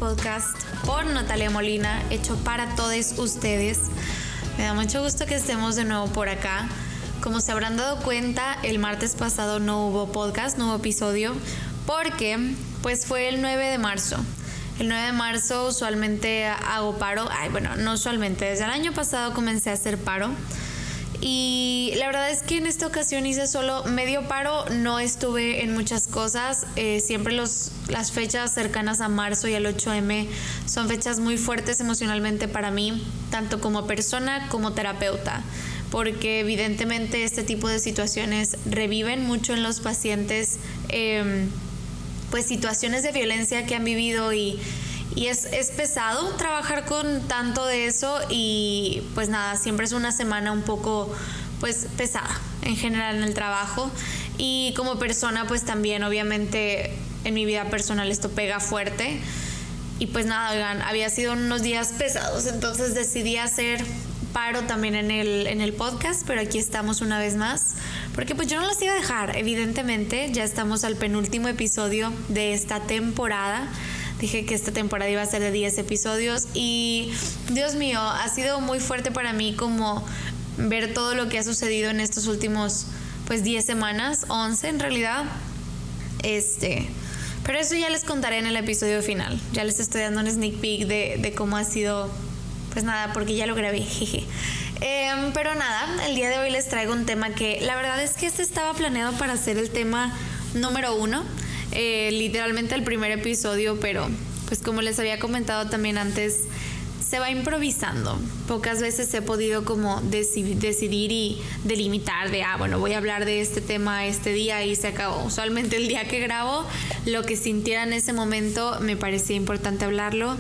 podcast por Natalia Molina, hecho para todos ustedes. Me da mucho gusto que estemos de nuevo por acá. Como se habrán dado cuenta, el martes pasado no hubo podcast, no hubo episodio, porque pues fue el 9 de marzo. El 9 de marzo usualmente hago paro. No usualmente, desde el año pasado comencé a hacer paro. Y la verdad es que en esta ocasión hice solo medio paro, no estuve en muchas cosas. Siempre las fechas cercanas a marzo y al 8M son fechas muy fuertes emocionalmente para mí, tanto como persona como terapeuta, porque evidentemente este tipo de situaciones reviven mucho en los pacientes pues situaciones de violencia que han vivido y es pesado trabajar con tanto de eso y pues nada, siempre es una semana un poco pues pesada en general en el trabajo y como persona pues también obviamente en mi vida personal esto pega fuerte y pues nada, oigan, había sido unos días pesados, entonces decidí hacer paro también en el podcast, pero aquí estamos una vez más, porque pues yo no los iba a dejar, evidentemente, ya estamos al penúltimo episodio de esta temporada. Dije que esta temporada iba a ser de 10 episodios y Dios mío, ha sido muy fuerte para mí como ver todo lo que ha sucedido en estos últimos pues 10 semanas, 11 en realidad. Pero eso ya les contaré en el episodio final. Ya les estoy dando un sneak peek de cómo ha sido, pues nada, porque ya lo grabé, jeje. Pero nada, el día de hoy les traigo un tema que la verdad es que estaba planeado para ser el tema número 1. Literalmente el primer episodio, pero pues como les había comentado también antes, se va improvisando. Pocas veces he podido como decidir y delimitar de, voy a hablar de este tema este día y se acabó. Usualmente el día que grabo, lo que sintiera en ese momento me parecía importante hablarlo.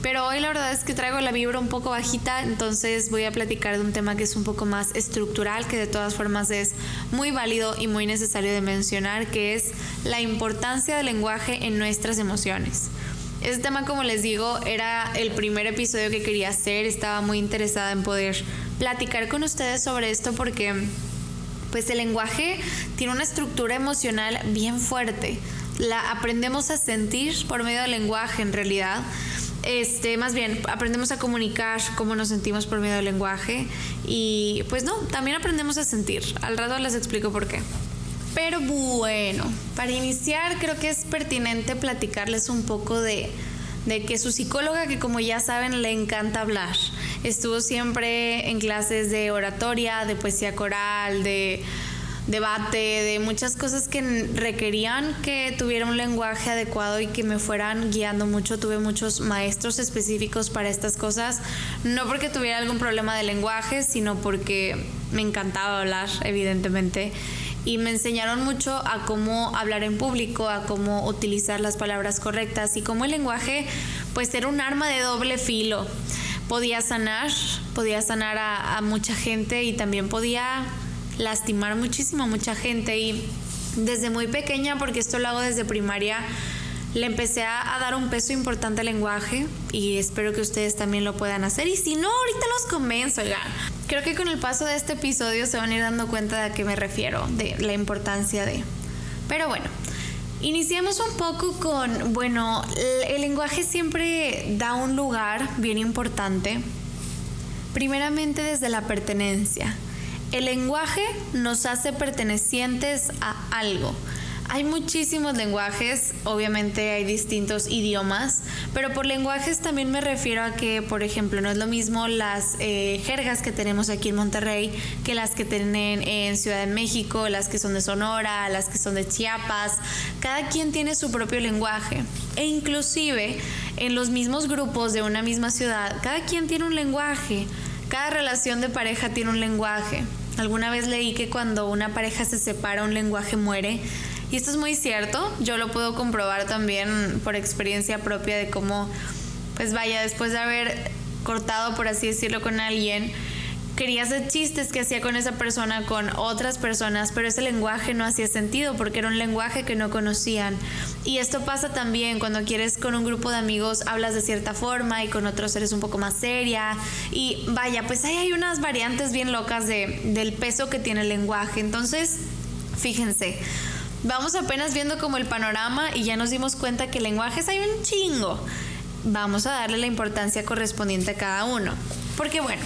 Pero hoy la verdad es que traigo la vibra un poco bajita, entonces voy a platicar de un tema que es un poco más estructural, que de todas formas es muy válido y muy necesario de mencionar, que es la importancia del lenguaje en nuestras emociones. Este tema, como les digo, era el primer episodio que quería hacer, estaba muy interesada en poder platicar con ustedes sobre esto porque pues el lenguaje tiene una estructura emocional bien fuerte. La aprendemos a sentir por medio del lenguaje en realidad. Más bien, aprendemos a comunicar cómo nos sentimos por medio del lenguaje y pues no, también aprendemos a sentir. Al rato les explico por qué. Pero bueno, para iniciar creo que es pertinente platicarles un poco de que su psicóloga, que como ya saben le encanta hablar, estuvo siempre en clases de oratoria, de poesía coral, de debate, de muchas cosas que requerían que tuviera un lenguaje adecuado y que me fueran guiando mucho. Tuve muchos maestros específicos para estas cosas, no porque tuviera algún problema de lenguaje, sino porque me encantaba hablar, evidentemente, y me enseñaron mucho a cómo hablar en público, a cómo utilizar las palabras correctas y cómo el lenguaje pues era un arma de doble filo. Podía sanar a mucha gente y también podía lastimar muchísimo a mucha gente, y desde muy pequeña, porque esto lo hago desde primaria, le empecé a dar un peso importante al lenguaje y espero que ustedes también lo puedan hacer, y si no, ahorita los convenzo, oigan. Creo que con el paso de este episodio se van a ir dando cuenta de a qué me refiero, de la importancia de... Pero bueno, iniciamos un poco con, el lenguaje siempre da un lugar bien importante, primeramente desde la pertenencia. El lenguaje nos hace pertenecientes a algo. Hay muchísimos lenguajes, obviamente hay distintos idiomas, pero por lenguajes también me refiero a que, por ejemplo, no es lo mismo las jergas que tenemos aquí en Monterrey que las que tienen en Ciudad de México, las que son de Sonora, las que son de Chiapas. Cada quien tiene su propio lenguaje, e inclusive en los mismos grupos de una misma ciudad, cada quien tiene un lenguaje. Cada relación de pareja tiene un lenguaje. Alguna vez leí que cuando una pareja se separa, un lenguaje muere. Y esto es muy cierto. Yo lo puedo comprobar también por experiencia propia de cómo, después de haber cortado, por así decirlo, con alguien, quería hacer chistes que hacía con esa persona, con otras personas, pero ese lenguaje no hacía sentido porque era un lenguaje que no conocían. Y esto pasa también cuando quieres con un grupo de amigos, hablas de cierta forma y con otros eres un poco más seria. Y pues ahí hay unas variantes bien locas del peso que tiene el lenguaje. Entonces, fíjense, vamos apenas viendo como el panorama y ya nos dimos cuenta que lenguajes hay un chingo. vamos a darle la importancia correspondiente a cada uno. Porque bueno,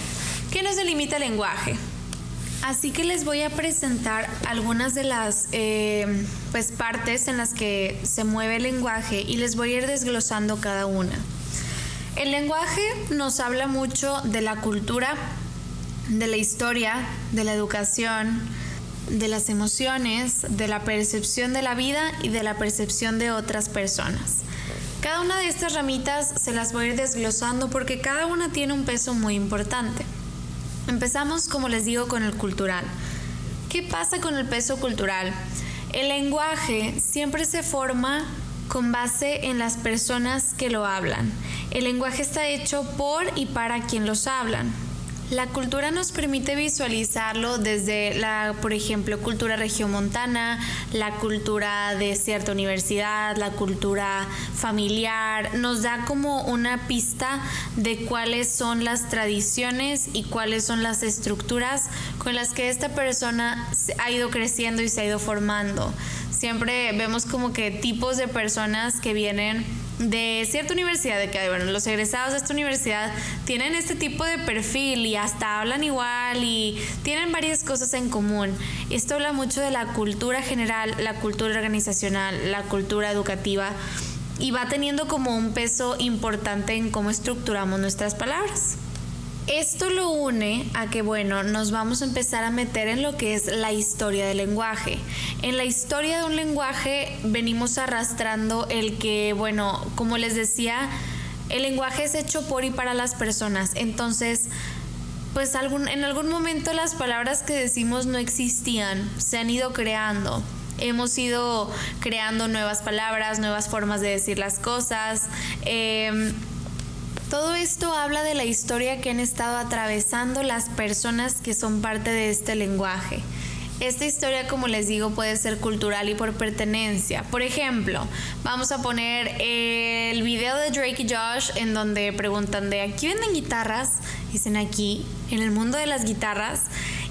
¿qué nos delimita el lenguaje? Así que les voy a presentar algunas de las partes en las que se mueve el lenguaje y les voy a ir desglosando cada una. El lenguaje nos habla mucho de la cultura, de la historia, de la educación, de las emociones, de la percepción de la vida y de la percepción de otras personas. Cada una de estas ramitas se las voy a ir desglosando porque cada una tiene un peso muy importante. Empezamos, como les digo, con el cultural. ¿Qué pasa con el peso cultural? El lenguaje siempre se forma con base en las personas que lo hablan. El lenguaje está hecho por y para quien los hablan. La cultura nos permite visualizarlo desde por ejemplo, cultura regiomontana, la cultura de cierta universidad, la cultura familiar. Nos da como una pista de cuáles son las tradiciones y cuáles son las estructuras con las que esta persona ha ido creciendo y se ha ido formando. Siempre vemos como que tipos de personas que vienen de cierta universidad, de que bueno, los egresados de esta universidad tienen este tipo de perfil y hasta hablan igual y tienen varias cosas en común. Esto habla mucho de la cultura general, la cultura organizacional, la cultura educativa y va teniendo como un peso importante en cómo estructuramos nuestras palabras. Esto lo une a que, bueno, nos vamos a empezar a meter en lo que es la historia del lenguaje. En la historia de un lenguaje venimos arrastrando el que, bueno, como les decía, el lenguaje es hecho por y para las personas. Entonces, pues en algún momento las palabras que decimos no existían, se han ido creando. Hemos ido creando nuevas palabras, nuevas formas de decir las cosas. Todo esto habla de la historia que han estado atravesando las personas que son parte de este lenguaje. Esta historia, como les digo, puede ser cultural y por pertenencia. Por ejemplo, vamos a poner el video de Drake y Josh en donde preguntan de ¿aquí venden guitarras? Dicen aquí, en el mundo de las guitarras.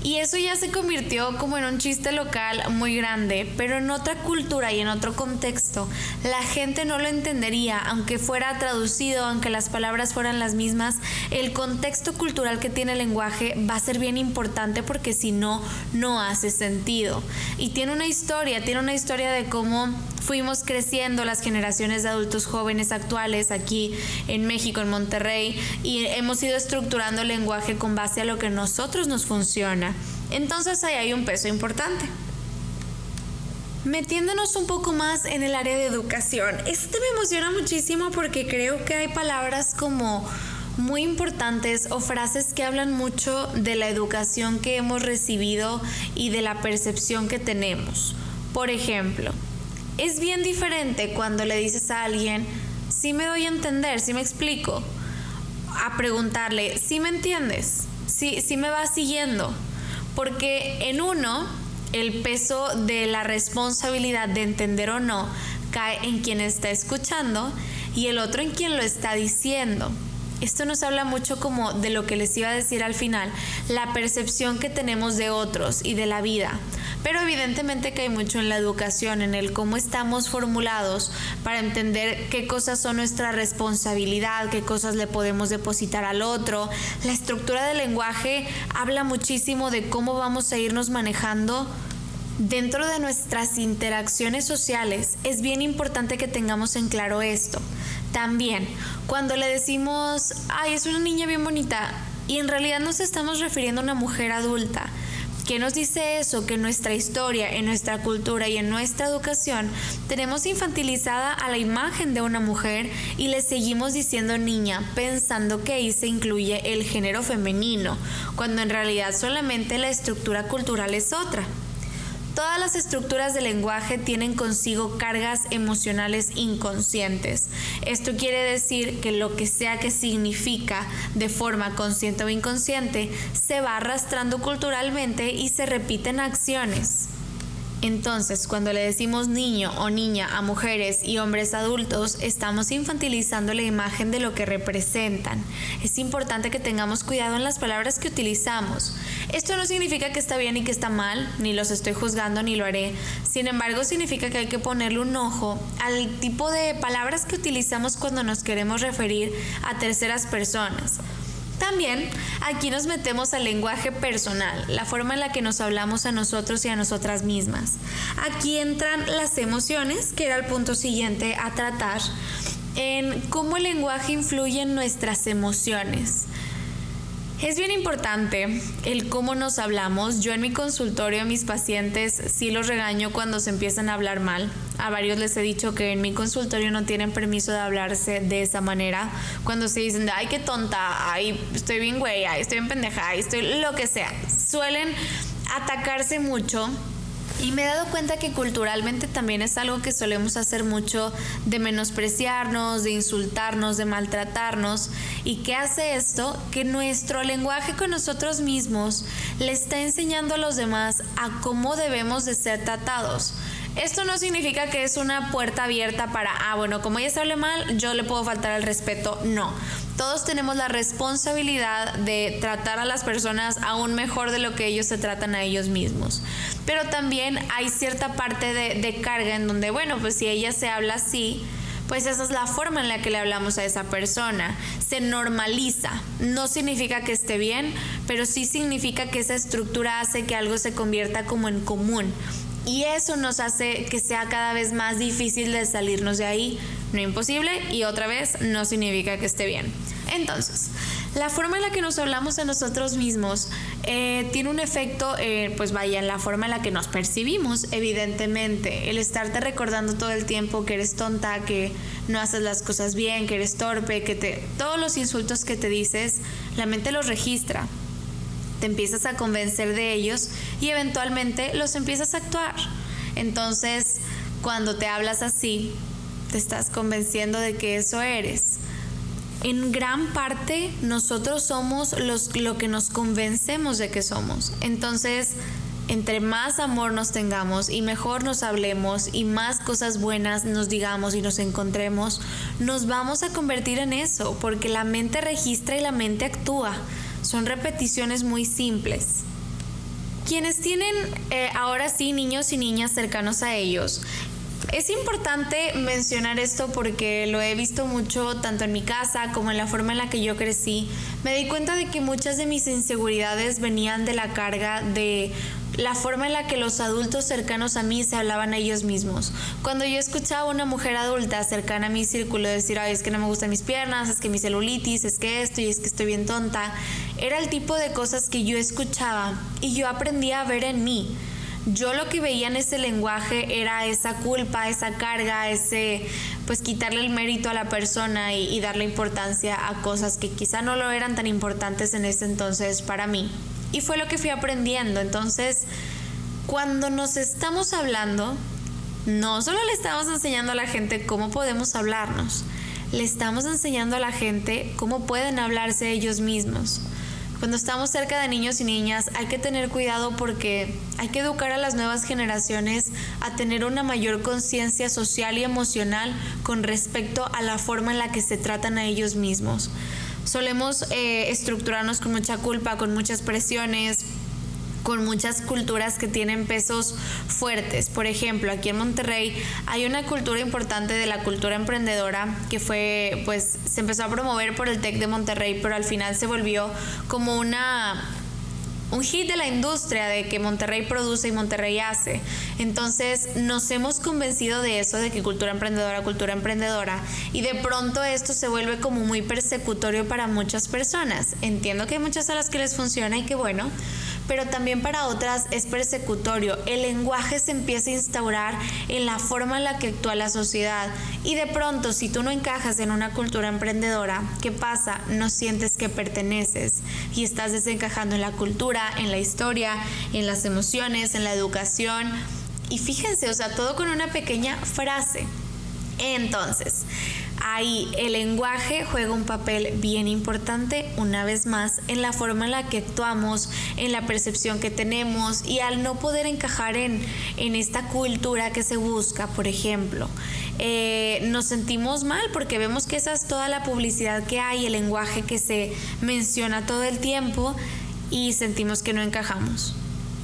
Y eso ya se convirtió como en un chiste local muy grande, pero en otra cultura y en otro contexto, la gente no lo entendería, aunque fuera traducido, aunque las palabras fueran las mismas. El contexto cultural que tiene el lenguaje va a ser bien importante porque si no, no hace sentido. Y tiene una historia de cómo fuimos creciendo las generaciones de adultos jóvenes actuales aquí en México, en Monterrey, y hemos ido estructurando el lenguaje con base a lo que a nosotros nos funciona. Entonces ahí hay un peso importante. Metiéndonos un poco más en el área de educación, me emociona muchísimo porque creo que hay palabras como muy importantes o frases que hablan mucho de la educación que hemos recibido y de la percepción que tenemos. Por ejemplo, es bien diferente cuando le dices a alguien, ¿sí me doy a entender? ¿Sí me explico? A preguntarle, ¿sí me entiendes? ¿Sí me vas siguiendo? Porque en uno, el peso de la responsabilidad de entender o no cae en quien está escuchando y el otro en quien lo está diciendo. Esto nos habla mucho como de lo que les iba a decir al final, la percepción que tenemos de otros y de la vida. Pero evidentemente que hay mucho en la educación, en el cómo estamos formulados para entender qué cosas son nuestra responsabilidad, qué cosas le podemos depositar al otro. La estructura del lenguaje habla muchísimo de cómo vamos a irnos manejando dentro de nuestras interacciones sociales. Es bien importante que tengamos en claro esto. También, cuando le decimos, ay, es una niña bien bonita, y en realidad nos estamos refiriendo a una mujer adulta. ¿Qué nos dice eso? Que en nuestra historia, en nuestra cultura y en nuestra educación tenemos infantilizada a la imagen de una mujer y le seguimos diciendo niña, pensando que ahí se incluye el género femenino, cuando en realidad solamente la estructura cultural es otra. Todas las estructuras del lenguaje tienen consigo cargas emocionales inconscientes. Esto quiere decir que lo que sea que significa de forma consciente o inconsciente se va arrastrando culturalmente y se repiten acciones. Entonces, cuando le decimos niño o niña a mujeres y hombres adultos, estamos infantilizando la imagen de lo que representan. Es importante que tengamos cuidado en las palabras que utilizamos. Esto no significa que está bien y que está mal, ni los estoy juzgando ni lo haré. Sin embargo, significa que hay que ponerle un ojo al tipo de palabras que utilizamos cuando nos queremos referir a terceras personas. También aquí nos metemos al lenguaje personal, la forma en la que nos hablamos a nosotros y a nosotras mismas. Aquí entran las emociones, que era el punto siguiente a tratar, en cómo el lenguaje influye en nuestras emociones. Es bien importante el cómo nos hablamos. Yo en mi consultorio a mis pacientes sí los regaño cuando se empiezan a hablar mal. A varios les he dicho que en mi consultorio no tienen permiso de hablarse de esa manera. Cuando se dicen, ay, qué tonta, ay, estoy bien güey, ay, estoy bien pendeja, ay, estoy lo que sea. Suelen atacarse mucho. Y me he dado cuenta que culturalmente también es algo que solemos hacer mucho, de menospreciarnos, de insultarnos, de maltratarnos. ¿Y qué hace esto? Que nuestro lenguaje con nosotros mismos le está enseñando a los demás a cómo debemos de ser tratados. Esto no significa que es una puerta abierta para, bueno, como ella se hable mal, yo le puedo faltar el respeto. No. Todos tenemos la responsabilidad de tratar a las personas aún mejor de lo que ellos se tratan a ellos mismos. Pero también hay cierta parte de carga en donde, bueno, pues si ella se habla así, pues esa es la forma en la que le hablamos a esa persona. Se normaliza. No significa que esté bien, pero sí significa que esa estructura hace que algo se convierta como en común. Y eso nos hace que sea cada vez más difícil de salirnos de ahí. No imposible, y otra vez no significa que esté bien. Entonces, la forma en la que nos hablamos a nosotros mismos tiene un efecto, en la forma en la que nos percibimos, evidentemente. El estarte recordando todo el tiempo que eres tonta, que no haces las cosas bien, que eres torpe, todos los insultos que te dices, la mente los registra. Te empiezas a convencer de ellos y eventualmente los empiezas a actuar. Entonces, cuando te hablas así, te estás convenciendo de que eso eres. En gran parte, nosotros somos lo que nos convencemos de que somos. Entonces, entre más amor nos tengamos y mejor nos hablemos y más cosas buenas nos digamos y nos encontremos, nos vamos a convertir en eso, porque la mente registra y la mente actúa. Son repeticiones muy simples. Quienes tienen ahora sí niños y niñas cercanos a ellos, es importante mencionar esto porque lo he visto mucho tanto en mi casa como en la forma en la que yo crecí. Me di cuenta de que muchas de mis inseguridades venían de la carga de la forma en la que los adultos cercanos a mí se hablaban a ellos mismos. Cuando yo escuchaba a una mujer adulta cercana a mi círculo decir, ay, es que no me gustan mis piernas, es que mi celulitis, es que esto y es que estoy bien tonta, era el tipo de cosas que yo escuchaba y yo aprendí a ver en mí. Yo lo que veía en ese lenguaje era esa culpa, esa carga, pues quitarle el mérito a la persona y darle importancia a cosas que quizá no lo eran tan importantes en ese entonces para mí. Y fue lo que fui aprendiendo. Entonces, cuando nos estamos hablando, no solo le estamos enseñando a la gente cómo podemos hablarnos, le estamos enseñando a la gente cómo pueden hablarse ellos mismos. Cuando estamos cerca de niños y niñas hay que tener cuidado porque hay que educar a las nuevas generaciones a tener una mayor conciencia social y emocional con respecto a la forma en la que se tratan a ellos mismos. Solemos estructurarnos con mucha culpa, con muchas presiones, con muchas culturas que tienen pesos fuertes. Por ejemplo, aquí en Monterrey hay una cultura importante de la cultura emprendedora que se empezó a promover por el TEC de Monterrey, pero al final se volvió como un hit de la industria de que Monterrey produce y Monterrey hace. Entonces nos hemos convencido de eso, de que cultura emprendedora, y de pronto esto se vuelve como muy persecutorio para muchas personas. Entiendo que hay muchas a las que les funciona y qué bueno, pero también para otras es persecutorio. El lenguaje se empieza a instaurar en la forma en la que actúa la sociedad y de pronto si tú no encajas en una cultura emprendedora, ¿qué pasa? No sientes que perteneces y estás desencajando en la cultura, en la historia, en las emociones, en la educación. Y fíjense, todo con una pequeña frase. Entonces, ahí el lenguaje juega un papel bien importante, una vez más, en la forma en la que actuamos, en la percepción que tenemos, y al no poder encajar en esta cultura que se busca, por ejemplo, nos sentimos mal porque vemos que esa es toda la publicidad que hay, el lenguaje que se menciona todo el tiempo, y sentimos que no encajamos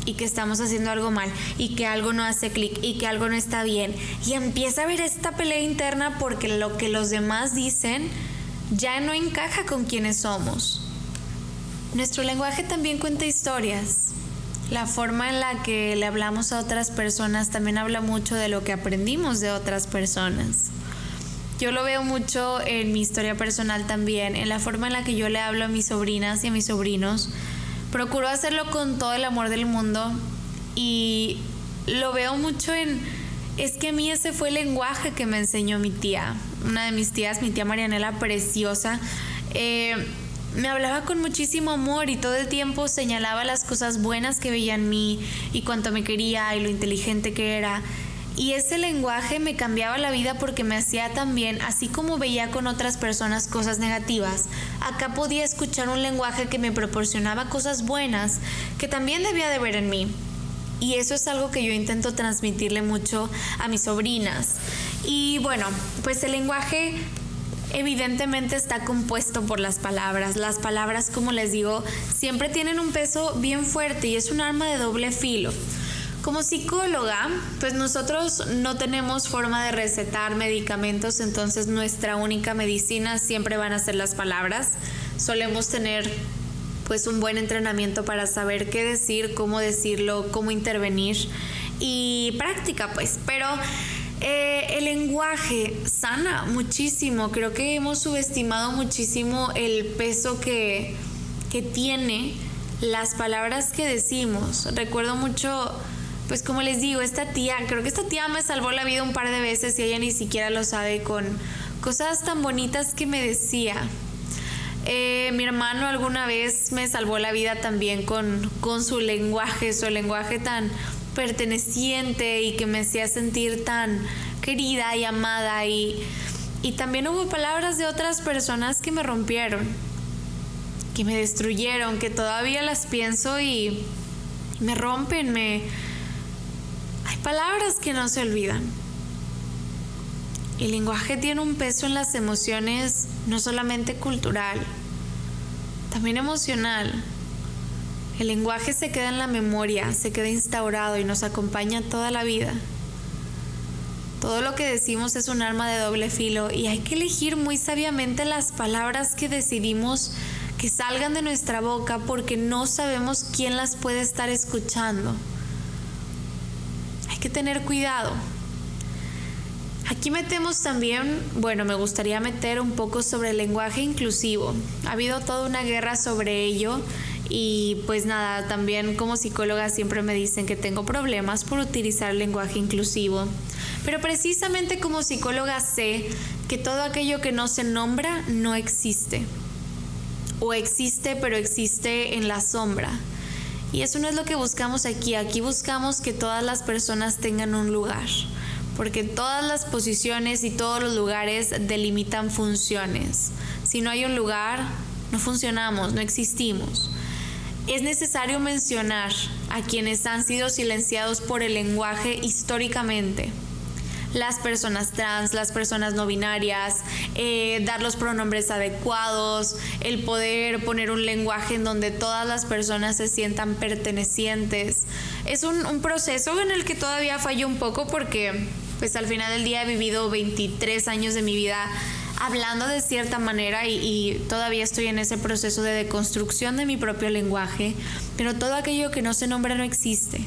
y que estamos haciendo algo mal y que algo no hace clic y que algo no está bien, y empieza a haber esta pelea interna porque lo que los demás dicen ya no encaja con quienes somos. Nuestro lenguaje también cuenta historias. La forma en la que le hablamos a otras personas también habla mucho de lo que aprendimos de otras personas. Yo lo veo mucho en mi historia personal también, en la forma en la que yo le hablo a mis sobrinas y a mis sobrinos. Procuro hacerlo con todo el amor del mundo, y lo veo mucho es que a mí ese fue el lenguaje que me enseñó mi tía, una de mis tías, mi tía Marianela, preciosa. Me hablaba con muchísimo amor y todo el tiempo señalaba las cosas buenas que veía en mí y cuánto me quería y lo inteligente que era. Y ese lenguaje me cambiaba la vida porque me hacía también, así como veía con otras personas cosas negativas, acá podía escuchar un lenguaje que me proporcionaba cosas buenas que también debía de ver en mí. Y eso es algo que yo intento transmitirle mucho a mis sobrinas. Y bueno, pues el lenguaje evidentemente está compuesto por las palabras. Las palabras, como les digo, siempre tienen un peso bien fuerte y es un arma de doble filo. Como psicóloga, pues nosotros no tenemos forma de recetar medicamentos, entonces nuestra única medicina siempre van a ser las palabras. Solemos tener pues un buen entrenamiento para saber qué decir, cómo decirlo, cómo intervenir y práctica pues, pero el lenguaje sana muchísimo. Creo que hemos subestimado muchísimo el peso que tiene las palabras que decimos. Recuerdo mucho, pues como les digo, creo que esta tía me salvó la vida un par de veces y ella ni siquiera lo sabe, con cosas tan bonitas que me decía. Mi hermano alguna vez me salvó la vida también con su lenguaje tan perteneciente y que me hacía sentir tan querida y amada, y también hubo palabras de otras personas que me rompieron, que me destruyeron, que todavía las pienso y me rompen. Hay palabras que no se olvidan. El lenguaje tiene un peso en las emociones, no solamente cultural, también emocional. El lenguaje se queda en la memoria, se queda instaurado y nos acompaña toda la vida. Todo lo que decimos es un arma de doble filo y hay que elegir muy sabiamente las palabras que decidimos que salgan de nuestra boca, porque no sabemos quién las puede estar escuchando. Hay que tener cuidado. Aquí metemos también, me gustaría meter un poco sobre el lenguaje inclusivo. Ha habido toda una guerra sobre ello y pues nada, también como psicóloga siempre me dicen que tengo problemas por utilizar el lenguaje inclusivo. Pero precisamente como psicóloga sé que todo aquello que no se nombra no existe. O existe, pero existe en la sombra. Y eso no es lo que buscamos aquí. Aquí buscamos que todas las personas tengan un lugar. Porque todas las posiciones y todos los lugares delimitan funciones. Si no hay un lugar, no funcionamos, no existimos. Es necesario mencionar a quienes han sido silenciados por el lenguaje históricamente. Las personas trans, las personas no binarias, dar los pronombres adecuados, el poder poner un lenguaje en donde todas las personas se sientan pertenecientes. Es un proceso en el que todavía fallo un poco porque pues al final del día he vivido 23 años de mi vida hablando de cierta manera y todavía estoy en ese proceso de deconstrucción de mi propio lenguaje, pero todo aquello que no se nombra no existe.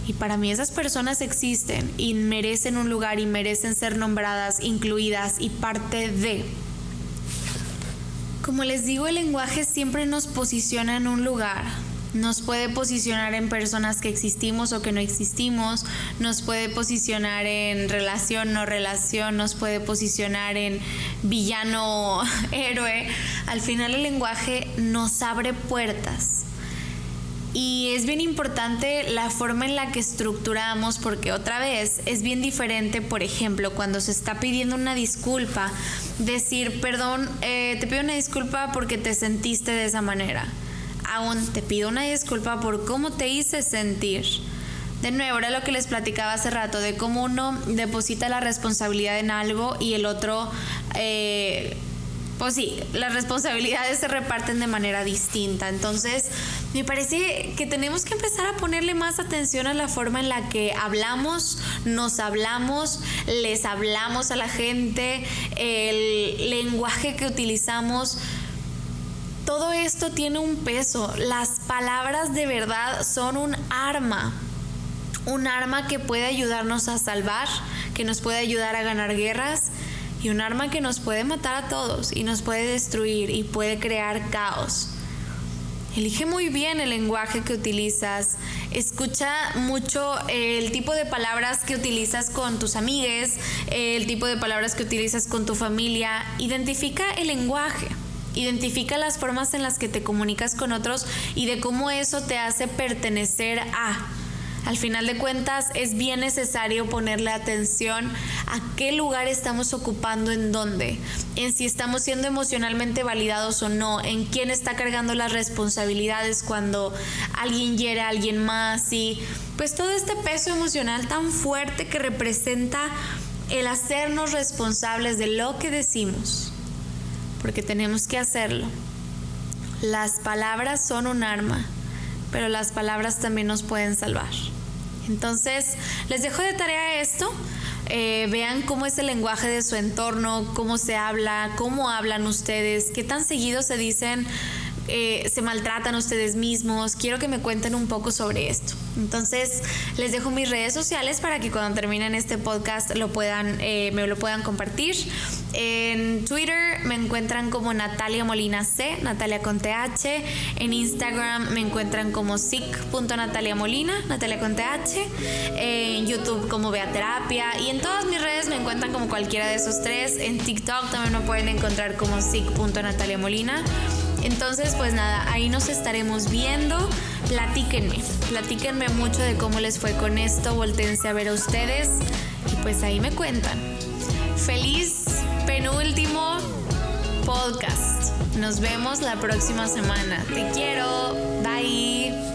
Y para mí esas personas existen y merecen un lugar y merecen ser nombradas, incluidas y parte de. Como les digo, el lenguaje siempre nos posiciona en un lugar. Nos puede posicionar en personas que existimos o que no existimos, nos puede posicionar en relación, no relación, nos puede posicionar en villano o héroe. Al final el lenguaje nos abre puertas. Y es bien importante la forma en la que estructuramos, porque otra vez es bien diferente, por ejemplo, cuando se está pidiendo una disculpa, decir, perdón, te pido una disculpa porque te sentiste de esa manera. Aún te pido una disculpa por cómo te hice sentir. De nuevo, era lo que les platicaba hace rato, de cómo uno deposita la responsabilidad en algo y el otro... pues sí, las responsabilidades se reparten de manera distinta. Entonces, me parece que tenemos que empezar a ponerle más atención a la forma en la que hablamos, nos hablamos, les hablamos a la gente, el lenguaje que utilizamos. Todo esto tiene un peso. Las palabras de verdad son un arma que puede ayudarnos a salvar, que nos puede ayudar a ganar guerras, y un arma que nos puede matar a todos y nos puede destruir y puede crear caos. Elige muy bien el lenguaje que utilizas. Escucha mucho el tipo de palabras que utilizas con tus amigues, el tipo de palabras que utilizas con tu familia. Identifica el lenguaje. Identifica las formas en las que te comunicas con otros y de cómo eso te hace pertenecer a... Al final de cuentas, es bien necesario ponerle atención a qué lugar estamos ocupando, en dónde, en si estamos siendo emocionalmente validados o no, en quién está cargando las responsabilidades cuando alguien hiere a alguien más, y pues todo este peso emocional tan fuerte que representa el hacernos responsables de lo que decimos, porque tenemos que hacerlo. Las palabras son un arma, pero las palabras también nos pueden salvar. Entonces, les dejo de tarea esto. Vean cómo es el lenguaje de su entorno, cómo se habla, cómo hablan ustedes, qué tan seguido se dicen, se maltratan ustedes mismos. Quiero que me cuenten un poco sobre esto. Entonces, les dejo mis redes sociales para que cuando terminen este podcast me lo puedan compartir. En Twitter me encuentran como Natalia Molina C, Natalia con TH. En Instagram me encuentran como sic.nataliamolina, Natalia con TH. En YouTube como Beaterapia. Y en todas mis redes me encuentran como cualquiera de esos tres. En TikTok también me pueden encontrar como sic.nataliamolina. Entonces, pues nada, ahí nos estaremos viendo. Platíquenme mucho de cómo les fue con esto. Voltéense a ver a ustedes y pues ahí me cuentan. Feliz penúltimo podcast. Nos vemos la próxima semana. Te quiero. Bye.